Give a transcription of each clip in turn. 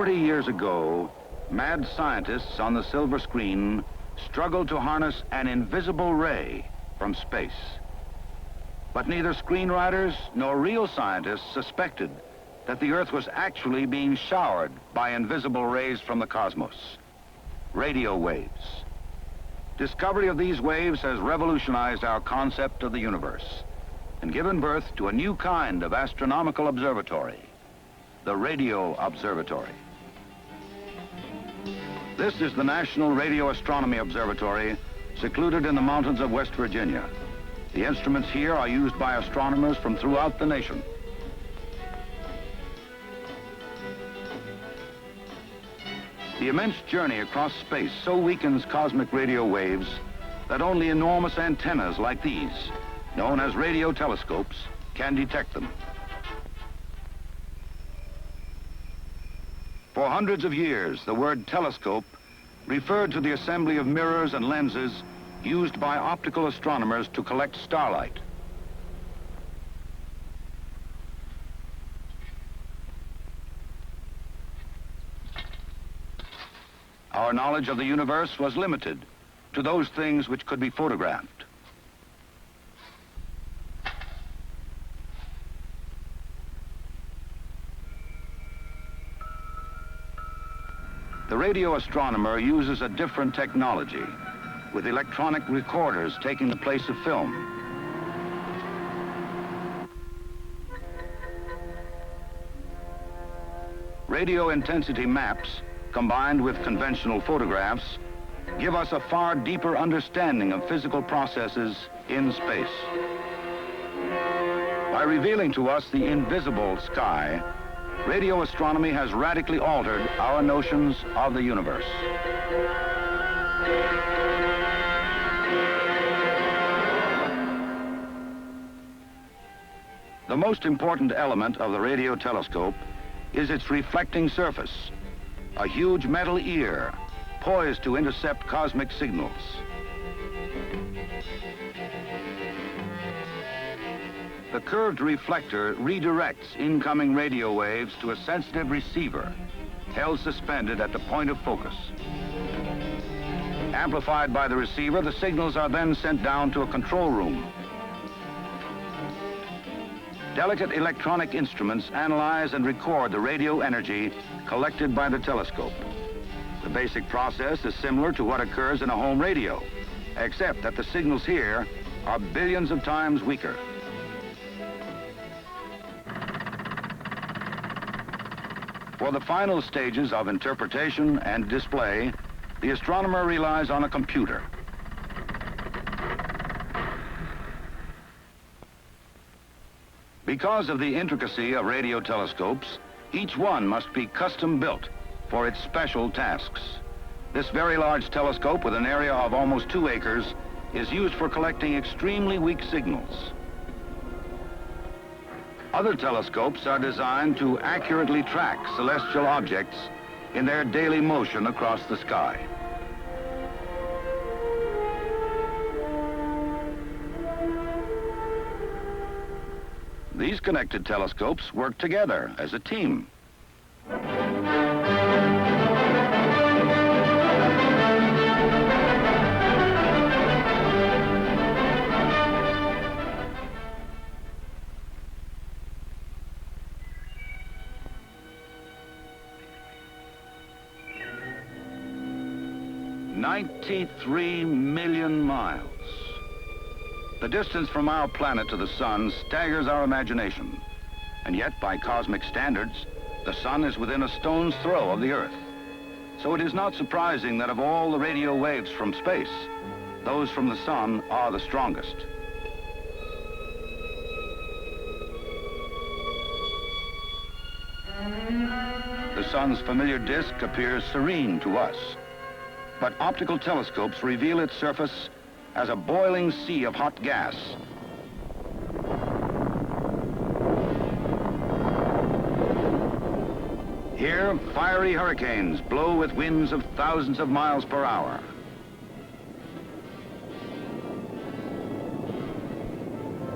Years ago, mad scientists on the silver screen struggled to harness an invisible ray from space. But neither screenwriters nor real scientists suspected that the Earth was actually being showered by invisible rays from the cosmos, radio waves. Discovery of these waves has revolutionized our concept of the universe and given birth to a new kind of astronomical observatory, the Radio Observatory. This is the National Radio Astronomy Observatory, secluded in the mountains of West Virginia. The instruments here are used by astronomers from throughout the nation. The immense journey across space so weakens cosmic radio waves that only enormous antennas like these, known as radio telescopes, can detect them. For hundreds of years, the word telescope referred to the assembly of mirrors and lenses used by optical astronomers to collect starlight. Our knowledge of the universe was limited to those things which could be photographed. The radio astronomer uses a different technology, with electronic recorders taking the place of film. Radio intensity maps, combined with conventional photographs, give us a far deeper understanding of physical processes in space. By revealing to us the invisible sky, radio astronomy has radically altered our notions of the universe. The most important element of the radio telescope is its reflecting surface, a huge metal ear poised to intercept cosmic signals. The curved reflector redirects incoming radio waves to a sensitive receiver held suspended at the point of focus. Amplified by the receiver, the signals are then sent down to a control room. Delicate electronic instruments analyze and record the radio energy collected by the telescope. The basic process is similar to what occurs in a home radio, except that the signals here are billions of times weaker. For the final stages of interpretation and display, the astronomer relies on a computer. Because of the intricacy of radio telescopes, each one must be custom built for its special tasks. This very large telescope, with an area of almost 2 acres, is used for collecting extremely weak signals. Other telescopes are designed to accurately track celestial objects in their daily motion across the sky. These connected telescopes work together as a team. "93 million miles. The distance from our planet to the sun staggers our imagination. And yet, by cosmic standards, the sun is within a stone's throw of the Earth. So it is not surprising that of all the radio waves from space, those from the sun are the strongest. The sun's familiar disk appears serene to us. but optical telescopes reveal its surface as a boiling sea of hot gas. Here, fiery hurricanes blow with winds of thousands of miles per hour.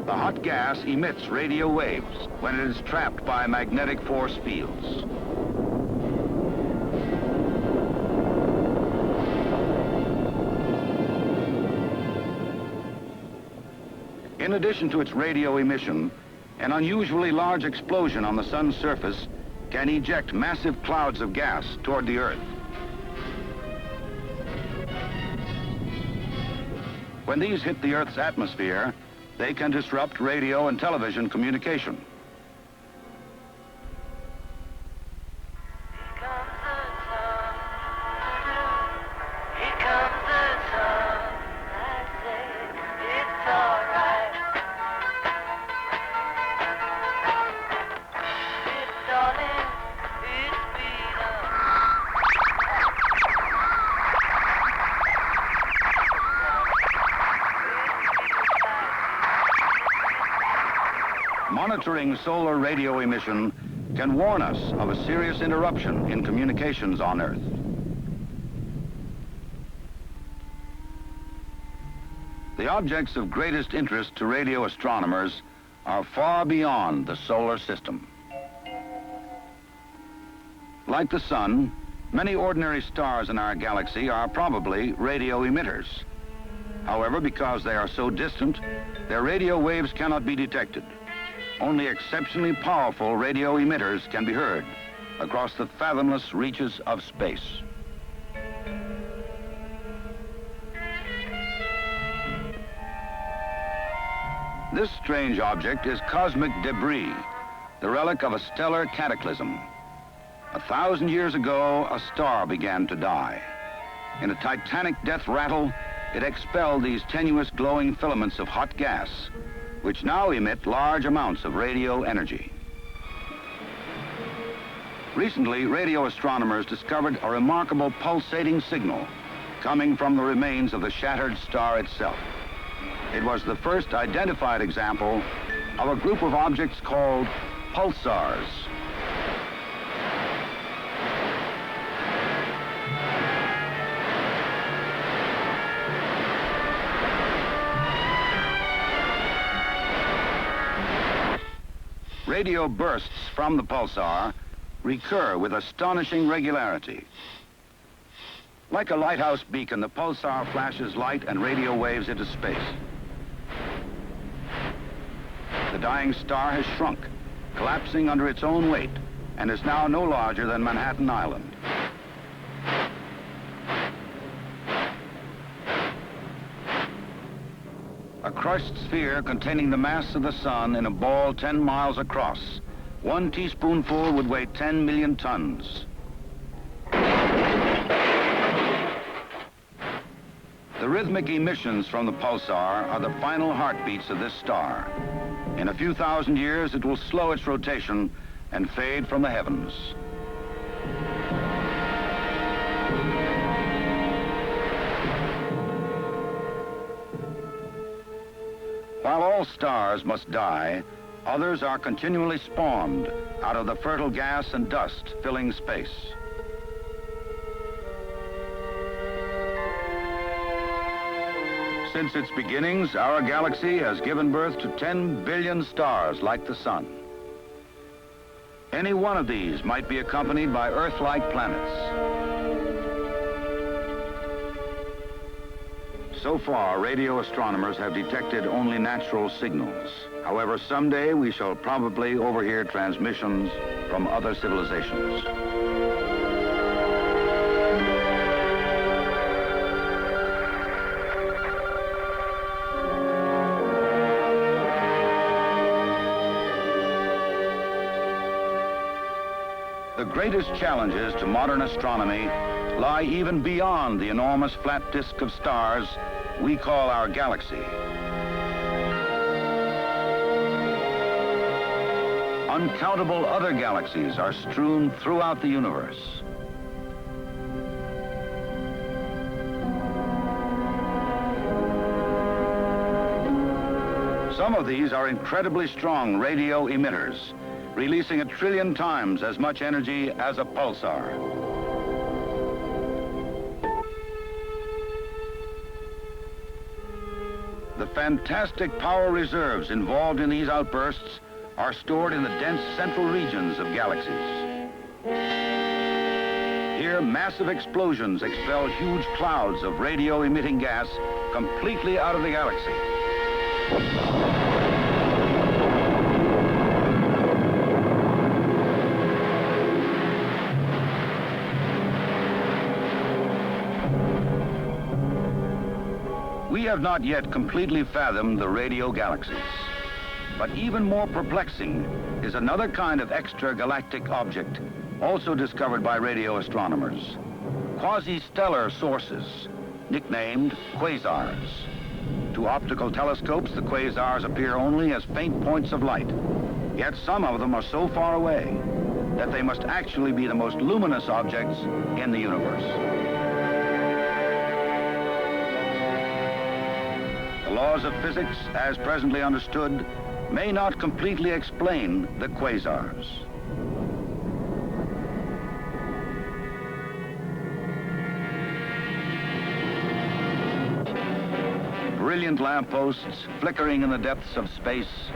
The hot gas emits radio waves when it is trapped by magnetic force fields. In addition to its radio emission, an unusually large explosion on the sun's surface can eject massive clouds of gas toward the Earth. When these hit the Earth's atmosphere, they can disrupt radio and television communication. Monitoring solar radio emission can warn us of a serious interruption in communications on Earth. The objects of greatest interest to radio astronomers are far beyond the solar system. Like the sun, many ordinary stars in our galaxy are probably radio emitters. However, because they are so distant, their radio waves cannot be detected. Only exceptionally powerful radio emitters can be heard across the fathomless reaches of space. This strange object is cosmic debris, the relic of a stellar cataclysm. 1,000 years ago, a star began to die. In a titanic death rattle, it expelled these tenuous glowing filaments of hot gas, which now emit large amounts of radio energy. Recently, radio astronomers discovered a remarkable pulsating signal coming from the remains of the shattered star itself. It was the first identified example of a group of objects called pulsars. Radio bursts from the pulsar recur with astonishing regularity. Like a lighthouse beacon, the pulsar flashes light and radio waves into space. The dying star has shrunk, collapsing under its own weight, and is now no larger than Manhattan Island. A crushed sphere containing the mass of the sun in a ball 10 miles across. 1 teaspoonful would weigh 10 million tons. The rhythmic emissions from the pulsar are the final heartbeats of this star. In a few thousand years, it will slow its rotation and fade from the heavens. While all stars must die, others are continually spawned out of the fertile gas and dust filling space. Since its beginnings, our galaxy has given birth to 10 billion stars like the sun. Any one of these might be accompanied by Earth-like planets. So far, radio astronomers have detected only natural signals. However, someday we shall probably overhear transmissions from other civilizations. The greatest challenges to modern astronomy lie even beyond the enormous flat disk of stars we call our galaxy. Uncountable other galaxies are strewn throughout the universe. Some of these are incredibly strong radio emitters, releasing 1 trillion times as much energy as a pulsar. The fantastic power reserves involved in these outbursts are stored in the dense central regions of galaxies. Here, massive explosions expel huge clouds of radio-emitting gas completely out of the galaxy. We have not yet completely fathomed the radio galaxies. But even more perplexing is another kind of extragalactic object, also discovered by radio astronomers. Quasi-stellar sources, nicknamed quasars. To optical telescopes, the quasars appear only as faint points of light. Yet some of them are so far away that they must actually be the most luminous objects in the universe. The laws of physics, as presently understood, may not completely explain the quasars. Brilliant lampposts flickering in the depths of space,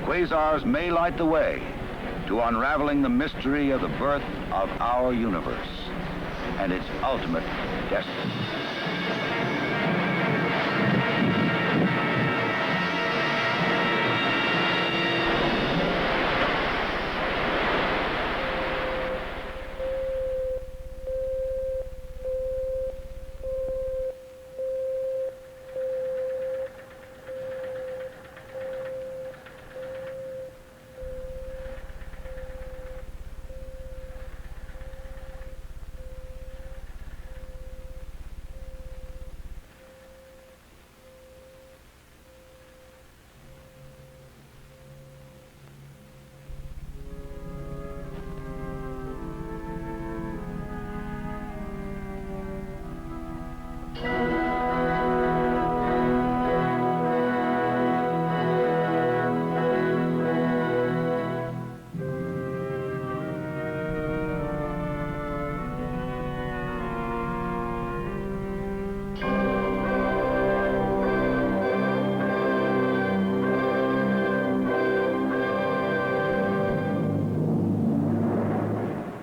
quasars may light the way to unraveling the mystery of the birth of our universe and its ultimate destiny.